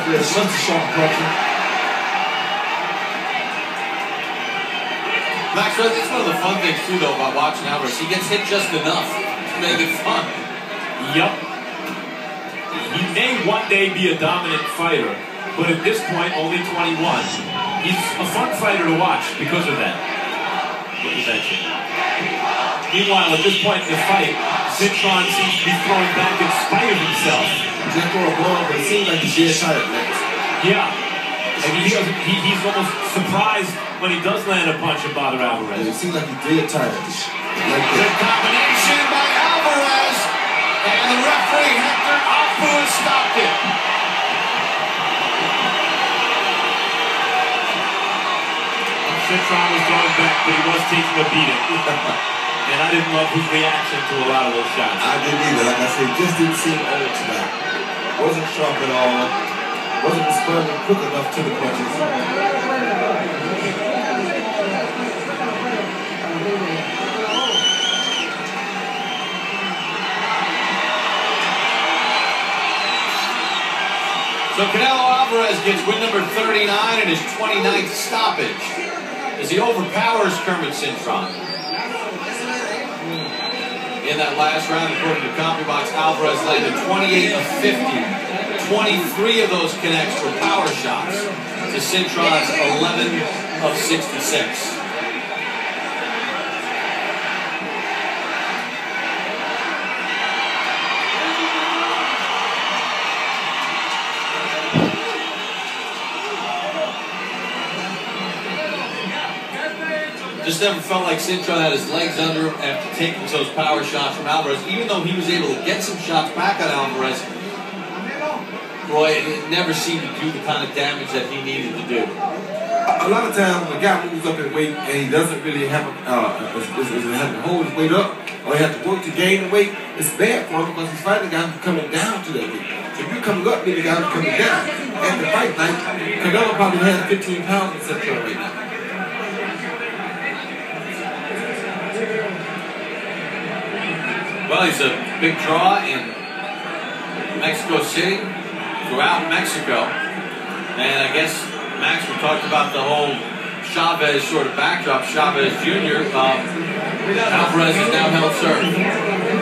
Alvarez is such a sharp puncher. Max, it's one of the fun things too, though, about watching Alvarez. He gets hit just enough to make it fun. Yep. He may one day be a dominant fighter, but at this point, only 21. He's a fun fighter to watch because of that. Look at that shit. Meanwhile, at this point in the fight, Centron seems to be throwing back in spite of himself. Just for a blow, but it seems like he's dead tired, Max. Yeah. And he's almost surprised when he does land a punch and bother Alvarez. It seems like he's dead tired. Good combination by Alvarez, and the referee Hector Alvarez stopped it. Centron was throwing back, but he was taking a beating. And I didn't love his reaction to a lot of those shots. I didn't either. Like I said, just didn't seem old tonight. Wasn't sharp at all. Wasn't responding quick enough to the punches. So Canelo Alvarez gets win number 39 and his 29th stoppage as he overpowers Kermit Cintron. In that last round, according to CompuBox, Alvarez landed 28 of 50. 23 of those connects were power shots to Cintron's 11 of 66. Just never felt like Centron had his legs under him after taking those power shots from Alvarez. Even though he was able to get some shots back on Alvarez, Roy, it never seemed to do the kind of damage that he needed to do. A lot of times when a guy moves up in weight and he doesn't really have to hold his weight up, or he has to work to gain the weight, it's bad for him because he's fighting a guy who's coming down to that weight. So if you're coming up, then the guy who's coming down. At the fight night, Canelo probably has 15 pounds in Centron right now. Well, he's a big draw in Mexico City, throughout Mexico. And I guess, Max, we talked about the whole Chavez sort of backdrop. Chavez Jr., Alvarez has now held serve.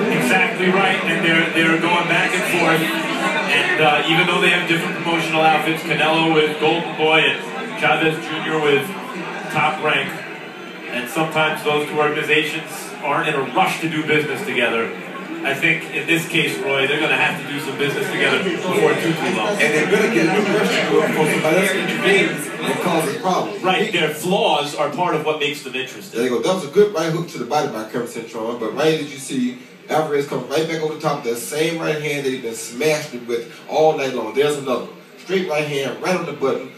Exactly right, and they're going back and forth. And even though they have different promotional outfits, Canelo with Golden Boy and Chavez Jr. with Top Rank, and sometimes those two organizations aren't in a rush to do business together. I think in this case, Roy, they're going to have to do some business together before too long. And they're going to get a new rush to do it before somebody else intervenes and causes problems. Right, their flaws are part of what makes them interesting. There you go. That was a good right hook to the body by Kermit Cintron, but right as you see, Alvarez comes right back over the top of that same right hand that he's been smashed it with all night long. There's another one. Straight right hand, right on the button.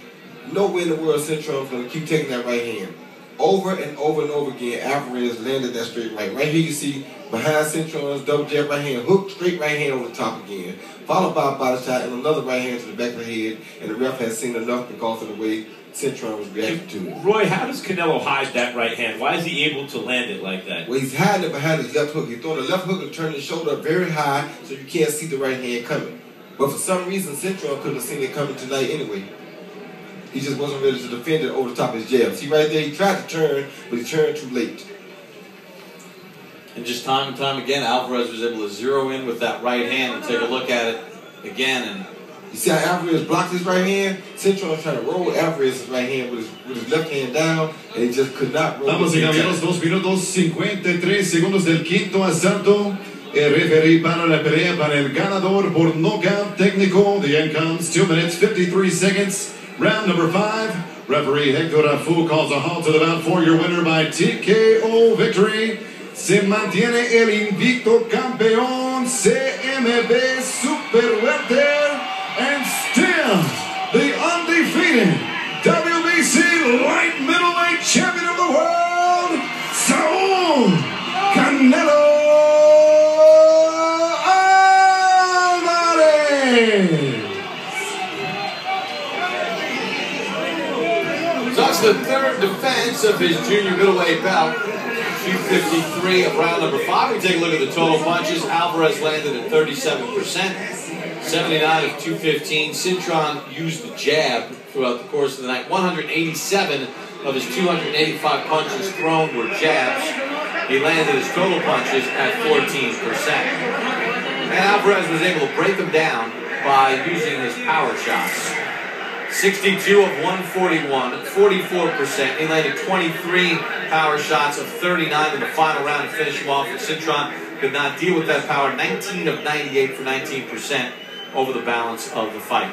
Nowhere in the world Cintron's going to keep taking that right hand. Over and over and over again, Alvarez landed that straight right. Right here you see, behind Centron's double jab right hand, hook, straight right hand over the top again. Followed by a body shot and another right hand to the back of the head. And the ref has seen enough because of the way Centron was reacting to it. Roy, how does Canelo hide that right hand? Why is he able to land it like that? Well, he's hiding it behind his left hook. He's throwing the left hook and turning his shoulder up very high so you can't see the right hand coming. But for some reason, Centron couldn't have seen it coming tonight anyway. He just wasn't ready to defend it over the top of his jab. See right there, he tried to turn, but he turned too late. And just time and time again, Alvarez was able to zero in with that right hand and take a look at it again. And you see how Alvarez blocked his right hand? Centron was trying to roll Alvarez's right hand with his left hand down, and he just could not roll. Vamos y caballeros, 2 minutos 53 segundos del quinto asalto. El referee para la pelea para el ganador por nocaut técnico. The end comes 2 minutes 53 seconds. Round number 5. Referee Hector Afu calls a halt to the bout for your winner by TKO victory. Se mantiene el invicto campeón CMB Super Welter and still the undefeated WBC light middleweight champion of the world, Saul Canelo Alvarez. so that's the third defense of his junior middleweight bout. 253 of round number 5. We take a look at the total punches. Alvarez landed at 37%. 79 of 215. Centron used the jab throughout the course of the night. 187 of his 285 punches thrown were jabs. He landed his total punches at 14%. And Alvarez was able to break him down by using his power shots. 62 of 141, 44%. He landed 23 power shots of 39 in the final round to finish him off. And Centron could not deal with that power. 19 of 98 for 19% over the balance of the fight.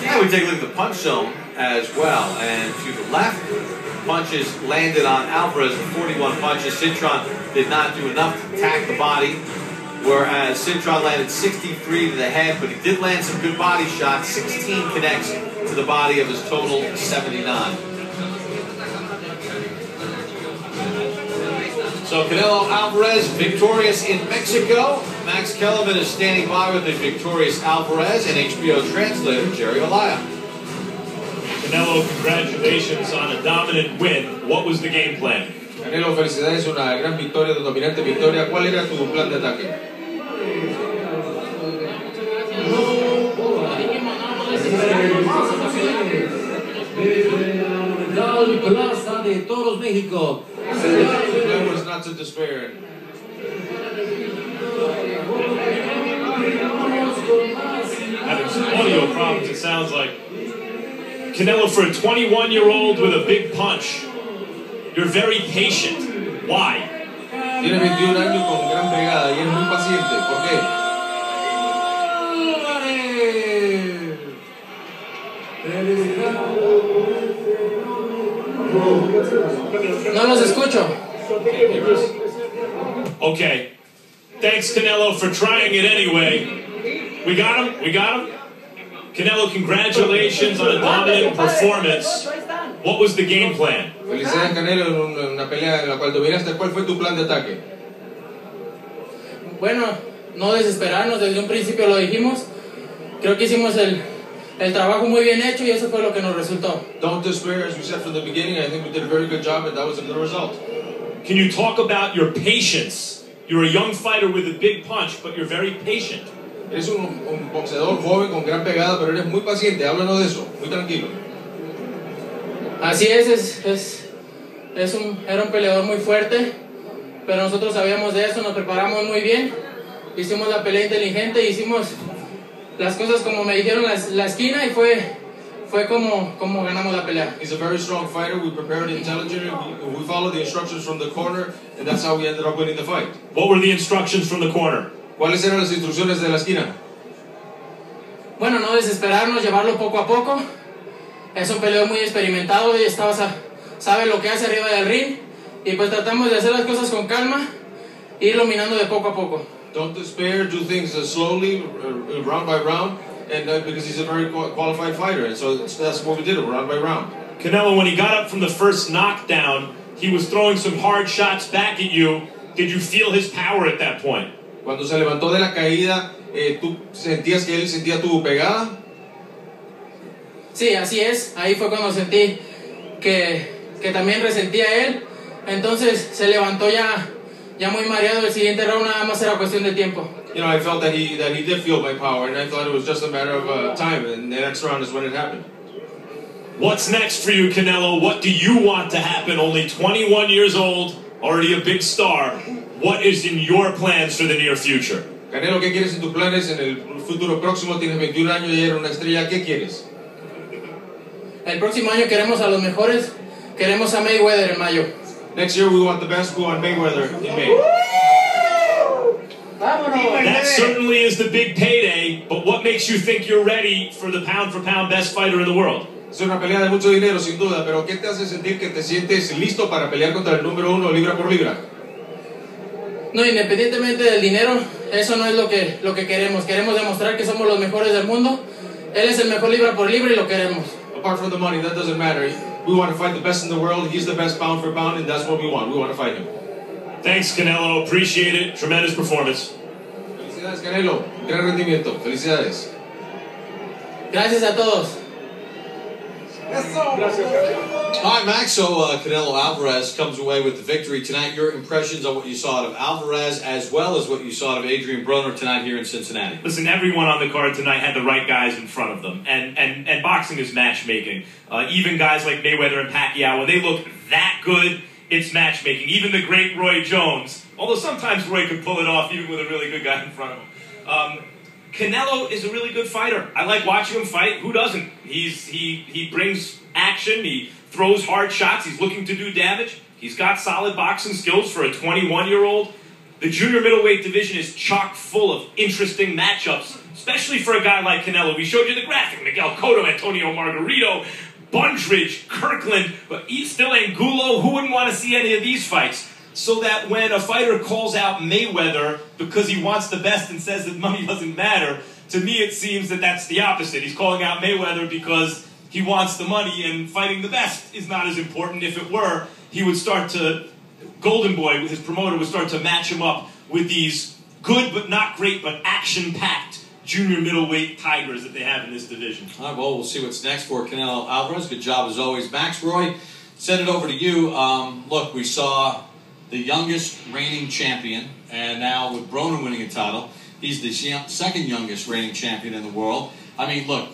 Now we take a look at the punch zone as well. And to the left, punches landed on Alvarez with 41 punches. Centron did not do enough to attack the body, whereas Centron landed 63 to the head, but he did land some good body shots. 16 connects to the body of his total 79. So Canelo Alvarez victorious in Mexico. Max Kellerman is standing by with the victorious Alvarez and HBO translator Jerry Olaya. Canelo, congratulations on a dominant win. What was the game plan? Canelo, felicidades, una gran victoria, una dominante victoria. ¿Cuál era tu plan de ataque? Plaza de Toros, México. The plan was not to despair. Having some audio problems, it sounds like. Canelo, for a 21-year-old with a big punch, you're very patient. Why? Tienes 21 años con gran pegada y eres muy paciente. ¿Por qué? No los escucho. Okay. Thanks, Canelo, for trying it anyway. We got him? We got him? Canelo, congratulations on a dominant performance. What was the game plan? Felicidades, Canelo, en una pelea en la cual dominaste. ¿Cuál fue tu plan de ataque? Bueno, no desesperarnos, desde un principio lo dijimos. Creo que hicimos el trabajo muy bien hecho y eso fue lo que nos resultó. Don't despair, as we said from the beginning. I think we did a very good job and that was a good result. Can you talk about your patience? You're a young fighter with a big punch, but you're very patient. Eres un boxeador joven con gran pegada, pero eres muy paciente. Háblanos de eso, muy tranquilo. Así es, era un peleador muy fuerte, pero nosotros sabíamos de eso, nos preparamos muy bien, hicimos la pelea inteligente, hicimos las cosas como me dijeron la esquina y fue como ganamos la pelea. He's a very strong fighter. We prepared intelligently. We followed the instructions from the corner, and that's how we ended up winning the fight. What were the instructions from the corner? ¿Cuáles eran las instrucciones de la esquina? Bueno, no desesperarnos, llevarlo poco a poco. Es un peleador muy experimentado y sabe lo que hace arriba del ring. Y pues tratamos de hacer las cosas con calma e ir dominando de poco a poco. Don't despair, do things slowly, round by round, and because he's a very qualified fighter, and so that's what we did, round by round. Canelo, when he got up from the first knockdown, he was throwing some hard shots back at you. Did you feel his power at that point? Cuando se levantó de la caída, ¿tú sentías que él sentía tu pegada? Sí, así es. Ahí fue cuando sentí que también resentía él. Entonces se levantó ya muy mareado. El siguiente round nada más era cuestión de tiempo. You know, I felt that he did feel my power, and I thought it was just a matter of time, and the next round is when it happened. What's next for you, Canelo? What do you want to happen? Only 21 years old, already a big star. What is in your plans for the near future? Canelo, ¿qué quieres en tus planes en el futuro próximo? Tienes 21 años y eres una estrella. ¿Qué quieres? El próximo año queremos a los mejores. Queremos a Mayweather en mayo. Next year we want the best. We want Mayweather in May. That certainly is the big payday, but what makes you think you're ready for the pound-for-pound best fighter in the world? Es una pelea de mucho dinero, sin duda, pero ¿qué te hace sentir que te sientes listo para pelear contra el número uno libra por libra? No, independientemente del dinero, eso no es lo que queremos. Queremos demostrar que somos los mejores del mundo. Él es el mejor libra por libra y lo queremos. Apart from the money, that doesn't matter. We want to fight the best in the world. He's the best pound for pound, and that's what we want. We want to fight him. Thanks, Canelo. Appreciate it. Tremendous performance. Felicidades, Canelo. Gran rendimiento. Felicidades. Gracias a todos. All right, Max, so Canelo Alvarez comes away with the victory tonight. Your impressions on what you saw out of Alvarez as well as what you saw out of Adrian Broner tonight here in Cincinnati? Listen, everyone on the card tonight had the right guys in front of them. And boxing is matchmaking. Even guys like Mayweather and Pacquiao, when they look that good, it's matchmaking. Even the great Roy Jones, although sometimes Roy could pull it off even with a really good guy in front of him. Canelo is a really good fighter. I like watching him fight. Who doesn't? He brings action. He throws hard shots. He's looking to do damage. He's got solid boxing skills for a 21-year-old. The junior middleweight division is chock full of interesting matchups, especially for a guy like Canelo. We showed you the graphic. Miguel Cotto, Antonio Margarito, Bundridge, Kirkland, but still Angulo. Who wouldn't want to see any of these fights? So that when a fighter calls out Mayweather because he wants the best and says that money doesn't matter, to me it seems that that's the opposite. He's calling out Mayweather because he wants the money, and fighting the best is not as important. If it were, he would start to, Golden Boy, his promoter, would start to match him up with these good but not great but action-packed junior middleweight tigers that they have in this division. All right, well, we'll see what's next for Canelo Alvarez. Good job as always, Max. Roy, send it over to you. Look, we saw the youngest reigning champion, and now with Broner winning a title, he's the second youngest reigning champion in the world. I mean, look,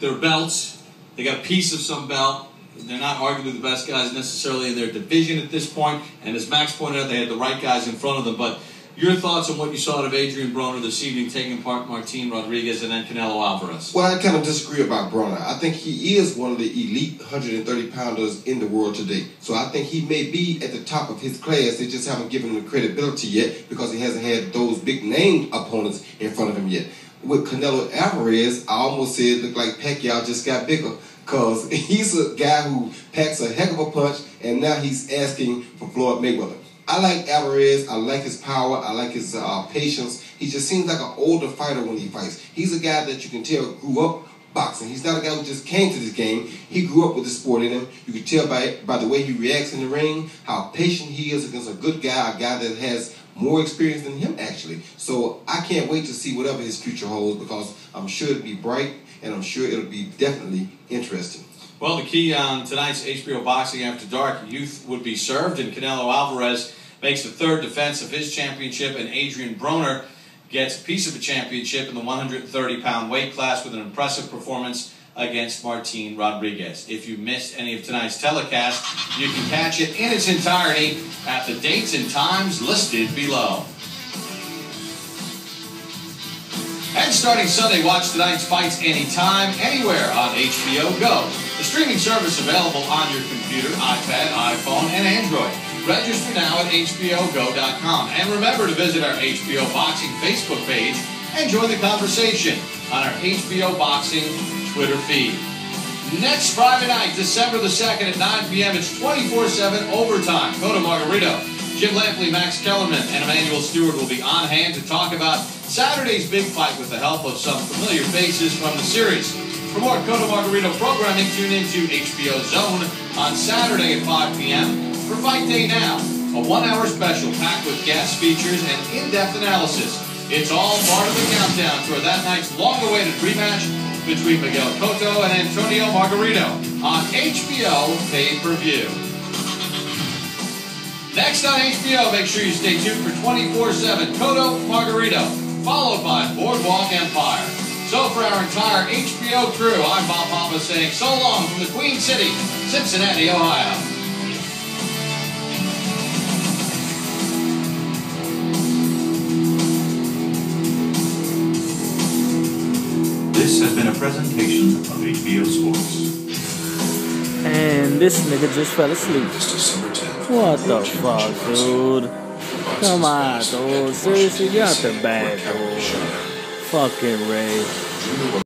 their belts, they got a piece of some belt. They're not arguably the best guys necessarily in their division at this point, and as Max pointed out, they had the right guys in front of them. But your thoughts on what you saw out of Adrian Broner this evening, taking part Martin Rodriguez and then Canelo Alvarez? Well, I kind of disagree about Broner. I think he is one of the elite 130-pounders in the world today. So I think he may be at the top of his class. They just haven't given him the credibility yet because he hasn't had those big-name opponents in front of him yet. With Canelo Alvarez, I almost said it looked like Pacquiao just got bigger because he's a guy who packs a heck of a punch, and now he's asking for Floyd Mayweather. I like Alvarez. I like his power. I like his patience. He just seems like an older fighter when he fights. He's a guy that you can tell grew up boxing. He's not a guy who just came to this game. He grew up with the sport in him. You can tell by the way he reacts in the ring, how patient he is against a good guy, a guy that has more experience than him, actually. So I can't wait to see whatever his future holds because I'm sure it'll be bright and I'm sure it'll be definitely interesting. Well, the key on tonight's HBO Boxing After Dark, youth would be served, and Canelo Alvarez makes the third defense of his championship, and Adrian Broner gets a piece of a championship in the 130-pound weight class with an impressive performance against Martin Rodriguez. If you missed any of tonight's telecast, you can catch it in its entirety at the dates and times listed below. And starting Sunday, watch tonight's fights anytime, anywhere on HBO Go. The streaming service available on your computer, iPad, iPhone, and Android. Register now at HBOGo.com. And remember to visit our HBO Boxing Facebook page and join the conversation on our HBO Boxing Twitter feed. Next Friday night, December the 2nd at 9 p.m., it's 24/7 overtime. Go to Margarito. Jim Lampley, Max Kellerman, and Emmanuel Stewart will be on hand to talk about Saturday's big fight with the help of some familiar faces from the series. For more Coto Margarito programming, tune into HBO Zone on Saturday at 5 p.m. for Fight Day Now, a 1-hour special packed with guest features and in-depth analysis. It's all part of the countdown toward that night's long-awaited rematch between Miguel Cotto and Antonio Margarito on HBO Pay-Per-View. Next on HBO, make sure you stay tuned for 24/7 Cotto Margarito, followed by Boardwalk Empire. So for our entire HBO crew, I'm Bob Papa saying so long from the Queen City, Cincinnati, Ohio. This has been a presentation of HBO Sports. And this nigga just fell asleep. What the fuck, dude? Come on, dude. Seriously, get out the bag, dude. Fucking Ray.